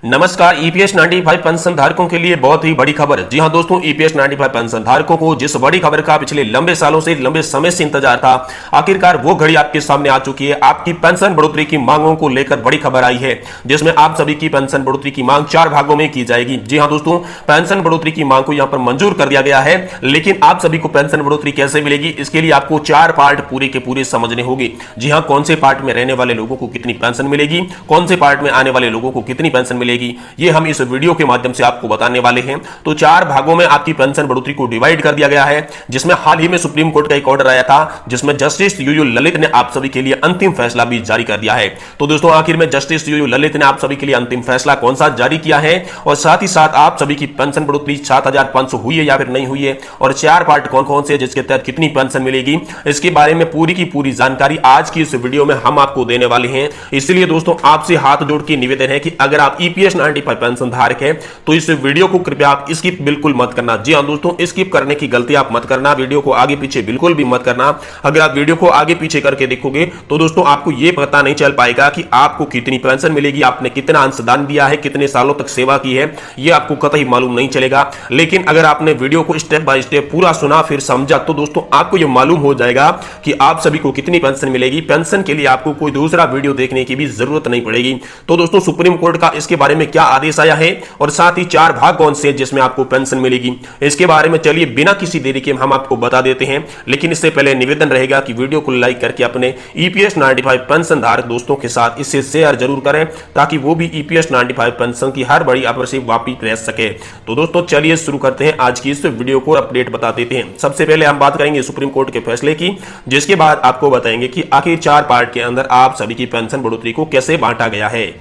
नमस्कार। EPS 95 pension धारकों के लिए बहुत ही बड़ी खबर। जी हां दोस्तों, ईपीएस 95 पेंशन धारकों को जिस बड़ी खबर का पिछले लंबे सालों से लंबे समय से इंतजार था, आखिरकार वो घड़ी आपके सामने आ चुकी है। आपकी पेंशन बढ़ोतरी की मांगों को लेकर बड़ी खबर आई है, जिसमें आप सभी की पेंशन बढ़ोतरी की मांग 4 भागों में की जाएगी। जी हां दोस्तों, पेंशन बढ़ोतरी की मांग को यहां पर मंजूर कर दिया गया है, लेकिन आप सभी को पेंशन बढ़ोतरी कैसे मिलेगी, इसके लिए आपको 4 पार्ट पूरे के पूरे समझने होंगे। जी हां, कौन से पार्ट में रहने वाले लोगों को कितनी पेंशन मिलेगी, कौन से पार्ट में आने वाले लोगों को कितनी पेंशन मिलेगी, ये हम इस वीडियो के माध्यम से आपको बताने वाले हैं। तो 4 भागों में आपकी पेंशन बढ़ोतरी को डिवाइड कर दिया गया है, जिसमें हाल ही में सुप्रीम कोर्ट का एक ऑर्डर आया था, जिसमें जस्टिस यूयू ललित ने आप सभी के लिए अंतिम फैसला भी जारी कर दिया है। तो दोस्तों, आखिर में जस्टिस यूयू ललित ने आप सभी के लिए अंतिम फैसला कौन सा जारी किया है, और साथ ही साथ आप सभी की पेंशन बढ़ोतरी 7500 हुई है या फिर नहीं हुई है, और 4 पार्ट कौन कौन से जिसके तहत कितनी पेंशन मिलेगी, इसके बारे में पूरी की पूरी जानकारी आज की इस वीडियो में हम आपको देने वाले हैं। इसलिए दोस्तों, आपसे हाथ जोड़ के निवेदन है कि अगर आप ईपीएस 95 पेंशन धारक है तो इस वीडियो को कृपया आप स्किप बिल्कुल मत करना। जी हां दोस्तों, स्किप करने की गलती आप मत करना, वीडियो को आगे पीछे बिल्कुल भी मत करना। अगर आप वीडियो को आगे पीछे करके देखोगे तो दोस्तों आपको यह पता नहीं चल पाएगा कि आपको कितनी पेंशन मिलेगी, आपने कितना अंशदान दिया है, कितने सालों तक सेवा की है, यह आपको कतई मालूम नहीं चलेगा। लेकिन अगर आपने वीडियो को स्टेप बाय स्टेप पूरा सुना फिर समझा तो दोस्तों आपको यह मालूम हो जाएगा कि आप सभी को कितनी पेंशन मिलेगी। पेंशन के लिए आपको कोई दूसरा वीडियो देखने की भी जरूरत नहीं पड़ेगी। तो दोस्तों, सुप्रीम कोर्ट का इसके बारे में क्या आदेश आया है और साथ ही 4 भाग कौन से जिसमें आपको पेंशन मिलेगी, इसके बारे में चलिए बिना किसी देरी के हम आपको बता देते हैं। लेकिन इससे पहले निवेदन रहेगा कि वीडियो को लाइक करके अपने ईपीएस 95 पेंशन धारक दोस्तों के साथ इसे शेयर जरूर करें, ताकि वो भी ईपीएस 95 पेंशन की हर बड़ी खबर से वाकिफ रह सके। तो दोस्तों चलिए शुरू करते हैं आज की इस वीडियो को, अपडेट बता देते हैं। सबसे पहले हम बात करेंगे सुप्रीम कोर्ट के फैसले की, जिसके बाद आपको बताएंगे कि आखिर 4 पार्ट के अंदर आप सभी की पेंशन बढ़ोतरी को कैसे बांटा गया है।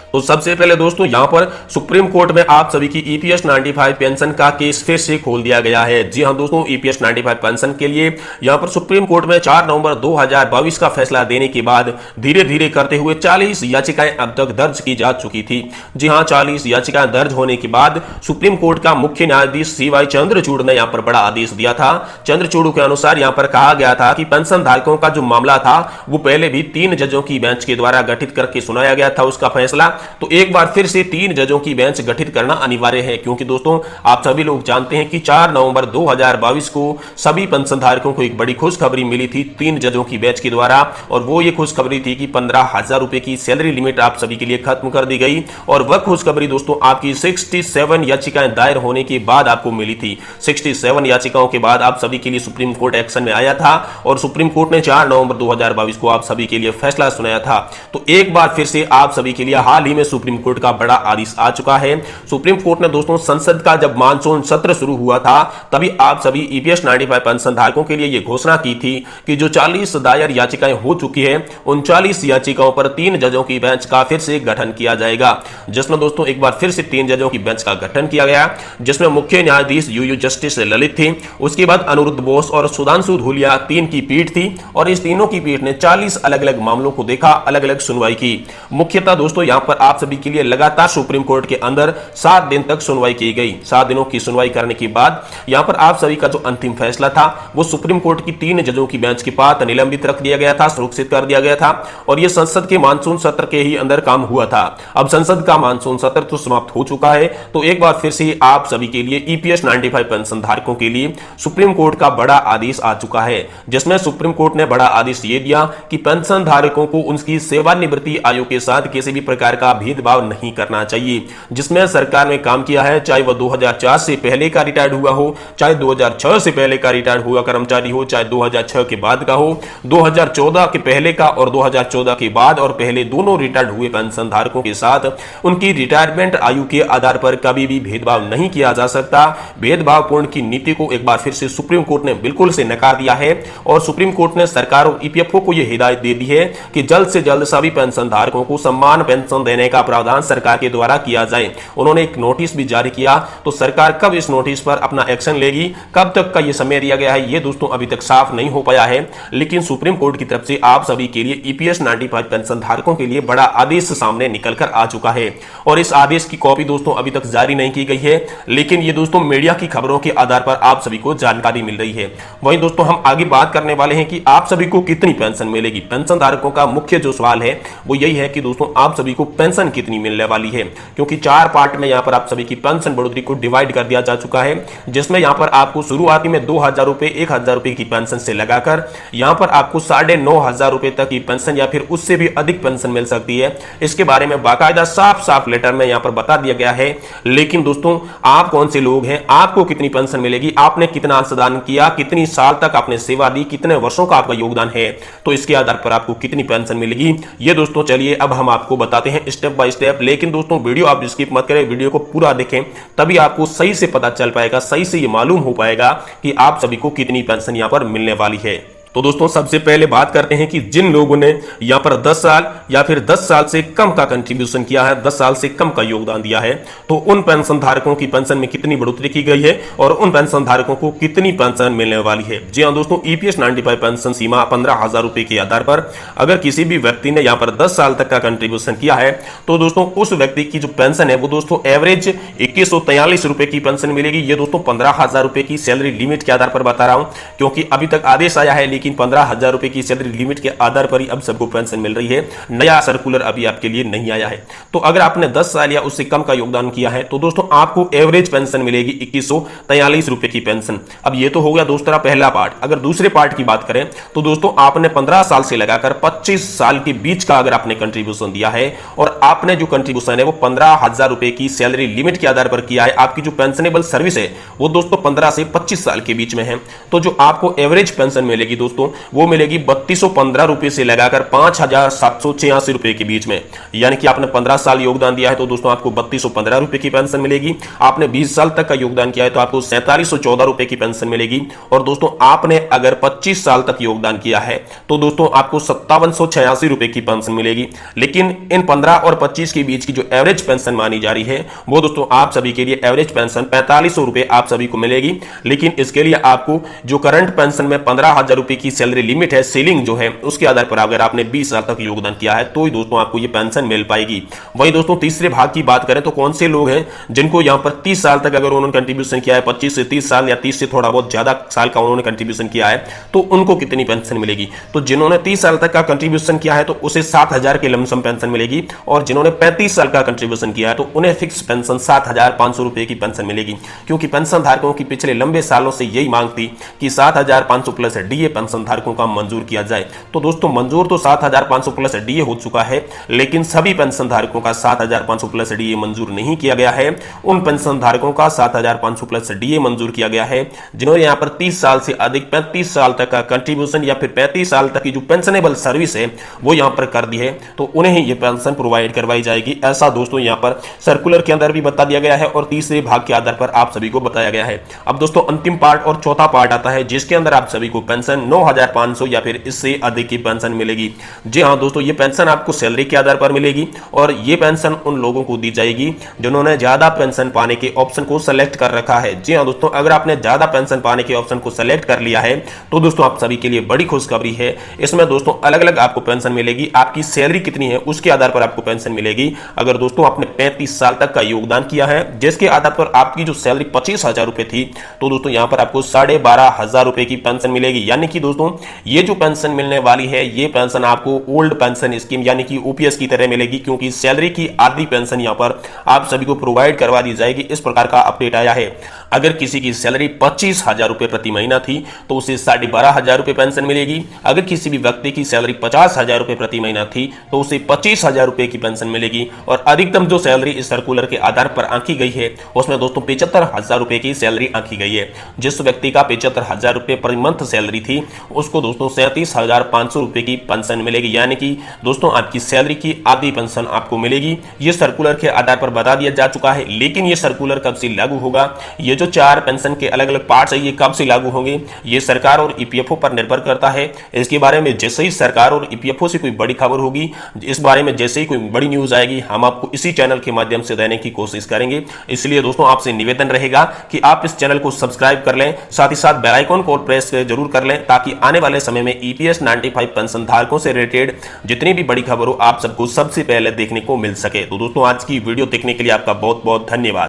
तो सबसे पहले दोस्तों, यहां पर सुप्रीम कोर्ट में आप सभी की ईपीएस 95 पेंशन का केस फिर से खोल दिया गया है। जी हां दोस्तों, ईपीएस 95 पेंशन के लिए यहां पर सुप्रीम कोर्ट में 4 नवंबर 2022 का फैसला देने के बाद धीरे धीरे करते हुए 40 याचिकाएं अब तक दर्ज की जा चुकी थी। जी हां, 40 याचिकाएं दर्ज होने के बाद सुप्रीम कोर्ट का मुख्य न्यायाधीश सीवाई चंद्रचूड़ ने यहां पर बड़ा आदेश दिया था। चंद्रचूड़ के अनुसार यहां पर कहा गया था कि पेंशन धारकों का जो मामला था वो पहले भी 3 जजों की बेंच के द्वारा गठित करके सुनाया गया था उसका फैसला। तो एक बार फिर से 3 जजों की बेंच गठित करना अनिवार्य है, क्योंकि दोस्तों आप सभी लोग जानते हैं कि 4 नवंबर 2022 को सभी पेंशन धारकों को एक बड़ी खुशखबरी मिली थी 3 जजों की बेंच के द्वारा, और वो ये खुशखबरी थी कि 15,000 रुपए की सैलरी लिमिट आप सभी के लिए खत्म कर दी गई। और वह खुशखबरी दोस्तों आपकी 67 याचिकाएं दायर होने के बाद आपको मिली थी। 67 याचिकाओं के बाद आप सभी के लिए सुप्रीम कोर्ट एक्शन में आया था, और सुप्रीम कोर्ट ने 4 नवंबर 2022 को आप सभी के लिए फैसला सुनाया था। तो एक बार फिर से आप सभी के लिए हाल ही में सुप्रीम कोर्ट का बड़ा आदेश आ चुका है। सुप्रीम कोर्ट ने दोस्तों संसद का जब मानसून सत्र शुरू हुआ था तभी आप सभी ईपीएस 95 पेंशन धारकों के लिए यह घोषणा की थी कि जो 40 दायर याचिकाएं हो चुकी है उन 40 याचिकाओं पर 3 जजों की बेंच का फिर से गठन किया जाएगा, जिसमें दोस्तों एक बार फिर से 3 जजों की बेंच का गठन किया गया, जिसमें मुख्य न्यायाधीश यूयू जस्टिस ललित थी, उसके बाद अनिरुद्ध बोस और सुधांशु धूलिया 3 की पीठ थी, और इस तीनों की पीठ ने 40 अलग अलग मामलों को देखा, अलग अलग सुनवाई की। मुख्यतः दोस्तों यहां पर आप सभी के लिए लगातार सुप्रीम कोर्ट के अंदर 7 दिन तक सुनवाई की गई। 7 दिनों की सुनवाई करने के बाद यहां पर आप सभी का जो अंतिम फैसला था वो सुप्रीम कोर्ट की 3 जजों की बेंच के पास निलंबित रख दिया गया था, सुरक्षित कर दिया गया था, और यह संसद के मानसून सत्र के ही अंदर काम हुआ था। अब संसद का मानसून सत्र तो समाप्त हो चुका है, तो एक बार फिर से आप सभी के लिए ईपीएस 95 पेंशन धारकों के लिए सुप्रीम कोर्ट का बड़ा आदेश आ चुका है, जिसमें सुप्रीम कोर्ट ने बड़ा आदेश ये दिया कि पेंशन धारकों को उनकी सेवानिवृत्ति आयु के साथ किसी भी प्रकार का भेदभाव नहीं करना चाहिए। जिसमें सरकार ने काम किया है, चाहे वह 2004 से पहले का रिटायर्ड हुआ हो, चाहे 2006 से पहले का रिटायर्ड हुआ कर्मचारी हो, चाहे 2006 के बाद का हो, 2014 के पहले का और 2014 के बाद और पहले दोनों रिटायर्ड हुए पेंशन धारकों के साथ उनकी रिटायरमेंट आयु के आधार पर कभी भी भेदभाव नहीं किया जा सकता। भेदभावपूर्ण की नीति को एक बार फिर से सुप्रीम कोर्ट ने बिल्कुल से नकार दिया है, और सुप्रीम कोर्ट ने सरकार और ईपीएफओ को यह हिदायत दे दी है कि जल्द से जल्द सभी पेंशन धारकों को समान पेंशन देने का प्रावधान सरकार के द्वारा किया जाए। उन्होंने एक नोटिस भी जारी किया, तो सरकार कब इस नोटिस पर अपना एक्शन लेगी, कब तक का यह समय दिया गया है, यह दोस्तों अभी तक साफ नहीं हो पाया है। लेकिन सुप्रीम कोर्ट की तरफ से आप सभी के लिए ईपीएस 95 पेंशन धारकों के लिए बड़ा आदेश सामने निकलकर आ चुका है, और इस आदेश की कॉपी दोस्तों अभी तक जारी नहीं की गई है, लेकिन ये दोस्तों मीडिया की खबरों के आधार पर आप सभी को जानकारी मिल रही है। वहीं दोस्तों हम आगे बात करने वाले हैं कि आप सभी को कितनी पेंशन मिलेगी। पेंशन धारकों का मुख्य जो सवाल है वो यही है कि दोस्तों आप सभी को पेंशन कितनी मिलने वाली है, क्योंकि 4 पार्ट में यहाँ पर आप सभी की पेंशन बढ़ोतरी को डिवाइड कर दिया जा चुका है, जिसमें यहाँ पर आपको शुरुआती में 2000 रुपए 1000 रुपए की पेंशन से लगाकर यहाँ पर आपको 9500 रुपए तक की पेंशन या फिर उससे भी अधिक पेंशन मिल सकती है। इसके बारे में बाकायदा साफ साफ लेटर में यहाँ पर बता दिया गया है। लेकिन दोस्तों आप कौन से लोग हैं, आपको कितनी पेंशन मिलेगी, आपने कितना अंशदान किया, कितनी साल तक आपने सेवा दी, कितने वर्षों का आपका योगदान है, तो इसके आधार पर आपको कितनी पेंशन मिलेगी ये दोस्तों चलिए अब हम आपको बताते हैं स्टेप बाय स्टेप। लेकिन दोस्तों वीडियो आप स्किप मत करें, वीडियो को पूरा देखें, तभी आपको सही से पता चल पाएगा, सही से ये मालूम हो पाएगा कि आप सभी को कितनी पेंशन यहां पर मिलने वाली है। तो दोस्तों सबसे पहले बात करते हैं कि जिन लोगों ने यहां पर 10 साल या फिर 10 साल से कम का कंट्रीब्यूशन किया है, 10 साल से कम का योगदान दिया है, तो उन पेंशन धारकों की पेंशन में कितनी बढ़ोतरी की गई है और उन पेंशन धारकों को कितनी पेंशन मिलने वाली है। जी हाँ दोस्तों, ईपीएस 95 पेंशन सीमा 15,000 रुपए के आधार पर अगर किसी भी व्यक्ति ने यहां पर 10 साल तक का कंट्रीब्यूशन किया है तो दोस्तों उस व्यक्ति की जो पेंशन है वो दोस्तों एवरेज 2143 रुपए की पेंशन मिलेगी। ये दोस्तों 15,000 रुपए की सैलरी लिमिट के आधार पर बता रहा हूं, क्योंकि अभी तक आदेश आया है, लेकिन 15,000 रुपए की सैलरी लिमिट के आधार पर ही अब सबको पेंशन मिल रही है। नया सर्कुलर अभी आपके लिए नहीं आया है। तो अगर आपने 10 साल या उससे कम का योगदान किया है तो दोस्तों आपको एवरेज पेंशन मिलेगी 2143 रुपए की पेंशन। अब ये तो हो गया दोस्तों पहला पार्ट। अगर दूसरे पार्ट की बात करें तो दोस्तों आपने 15 साल से लगाकर 25 साल के बीच का अगर आपने कंट्रीब्यूशन दिया है और आपने जो कंट्रीब्यूशन है वो 15,000 रुपए की सैलरी लिमिट के आधार पर किया है, आपकी जो पेंशनेबल सर्विस है वो दोस्तों 15 से 25 साल के बीच में है, तो जो आपको एवरेज पेंशन मिलेगी दोस्तों वो मिलेगी 3215 रुपए से लगाकर 5,786 रुपए के बीच में। यानी कि आपने 15 साल योगदान दिया है तो दोस्तों आपको 3215 रुपए की पेंशन मिलेगी। आपने 20 साल तक का योगदान किया है तो आपको 4714 रुपए की पेंशन मिलेगी। और दोस्तों आपने अगर 25 साल तक योगदान किया है तो दोस्तों आपको 5786 रुपए की पेंशन मिलेगी। लेकिन इन 15 और 25 के बीच की जो एवरेज पेंशन मानी जा रही है वो दोस्तों आप सभी के लिए एवरेज पेंशन 4500 रुपए आप सभी को मिलेगी। लेकिन इसके लिए आपको जो करंट पेंशन में 15,000 रुपए की सैलरी लिमिट है, सीलिंग जो है, उसके आधार पर अगर आपने 20 साल तक योगदान किया है तो ही दोस्तों आपको ये पेंशन मिल पाएगी। वहीं दोस्तों तीसरे भाग की बात करें तो कौन से लोग हैं जिनको यहां पर 30 साल तक अगर उन्होंने कंट्रीब्यूशन किया है, 25 से 30 साल या 30 से थोड़ा बहुत ज्यादा साल का उन्होंने कंट्रीब्यूशन किया है, तो उनको कितनी पेंशन मिलेगी। तो जिन्होंने 30 साल तक का कंट्रीब्यूशन किया है तो उसे 7,000 की लमसम पेंशन मिलेगी, और जिन्होंने 35 साल का कंट्रीब्यूशन किया है तो उन्हें फिक्स पेंशन 7,500 रुपए की पेंशन मिलेगी। क्योंकि पेंशन धारकों की पिछले लंबे सालों से यही मांग थी कि 7,500 प्लस डीए पेंशन धारकों का मंजूर किया जाए। तो दोस्तों मंजूर तो 7,500 प्लस डीए हो चुका है, लेकिन सभी पेंशन धारकों का 7,500 प्लस डीए मंजूर नहीं किया गया है। उन पेंशन धारकों का 7,500 प्लस डीए मंजूर किया गया है जिन्होंने यहां पर 30 साल से अधिक 35 साल तक का कंट्रीब्यूशन या फिर 35 साल तक की जो पेंशनेबल सर्विस है वो यहां पर कर दी है, तो उन्हें ही ये पेंशन प्रोवाइड करवाई जाएगी। ऐसा दोस्तों यहां पर सर्कुलर के अंदर भी बता दिया गया है और तीसरे भाग के आधार पर आप सभी को बताया गया है। अब दोस्तों अंतिम पार्ट और चौथा पार्ट आता है जिसके अंदर आप सभी को पेंशन 9,500 या फिर इससे अधिक की पेंशन मिलेगी। जी हां दोस्तों, ये पेंशन आपको सैलरी के आधार पर मिलेगी और ये पेंशन उन लोगों को दी जाएगी जिन्होंने ज्यादा पेंशन पाने के ऑप्शन को सेलेक्ट कर रखा है। जी हां दोस्तों, अगर आपने ज्यादा पेंशन पाने के ऑप्शन को सेलेक्ट कर लिया है तो दोस्तों आप सभी के लिए बड़ी खुशखबरी है। इसमें दोस्तों अलग अलग आपको पेंशन मिलेगी, आपकी सैलरी कितनी है उसके आधार पर आपको पेंशन मिलेगी। अगर दोस्तों आपने 35 साल तक का योगदान किया है जिसके आधार पर आपकी जो सैलरी 25,000 रुपए थी, तो दोस्तों यहां पर आपको 12,500 रुपए की पेंशन मिलेगी। यानी कि दोस्तों ये जो पेंशन मिलने वाली है ये पेंशन आपको ओल्ड पेंशन स्कीम यानी कि ओपीएस की तरह मिलेगी, क्योंकि सैलरी की आधी पेंशन यहां पर आप सभी को प्रोवाइड करवा दी जाएगी। इस प्रकार का अपडेट आया है। अगर किसी की सैलरी 25,000 रुपए प्रति महीना थी तो उसे 12,500 रुपए पेंशन मिलेगी। अगर किसी भी व्यक्ति की सैलरी 50,000 रुपए प्रति महीना थी तो उसे 25,000 रुपए की पेंशन मिलेगी। और अधिकतम जो सैलरी इस सर्कुलर के आधार पर आंकी गई है उसमें दोस्तों 75,000 रुपए की सैलरी आंकी गई है। जिस व्यक्ति का 75,000 रुपए पर मंथ सैलरी थी उसको दोस्तों 37,500 रुपए की पेंशन मिलेगी। यानी कि दोस्तों आपकी सैलरी की आधी पेंशन आपको मिलेगी। ये सर्कुलर के आधार पर बता दिया जा चुका है। लेकिन ये सर्कुलर कब से लागू होगा, ये जो 4 पेंशन के अलग अलग पार्ट्स है ये कब से लागू होंगे, ये सरकार और ईपीएफओ पर निर्भर करता है। इसके बारे में जैसे ही सरकार और ईपीएफओ से कोई बड़ी खबर होगी, इस बारे में जैसे ही कोई बड़ी न्यूज आएगी, हम आपको इसी चैनल के माध्यम से देने की कोशिश करेंगे। इसलिए दोस्तों आपसे निवेदन रहेगा कि आप इस चैनल को सब्सक्राइब कर लें, साथ ही साथ बेल आइकन को प्रेस जरूर कर लें, ताकि आने वाले समय में ईपीएस 95 पेंशन धारकों से रिलेटेड जितनी भी बड़ी खबर हो आप सबको सबसे पहले देखने को मिल सके। तो दोस्तों आज की वीडियो देखने के लिए आपका बहुत बहुत धन्यवाद।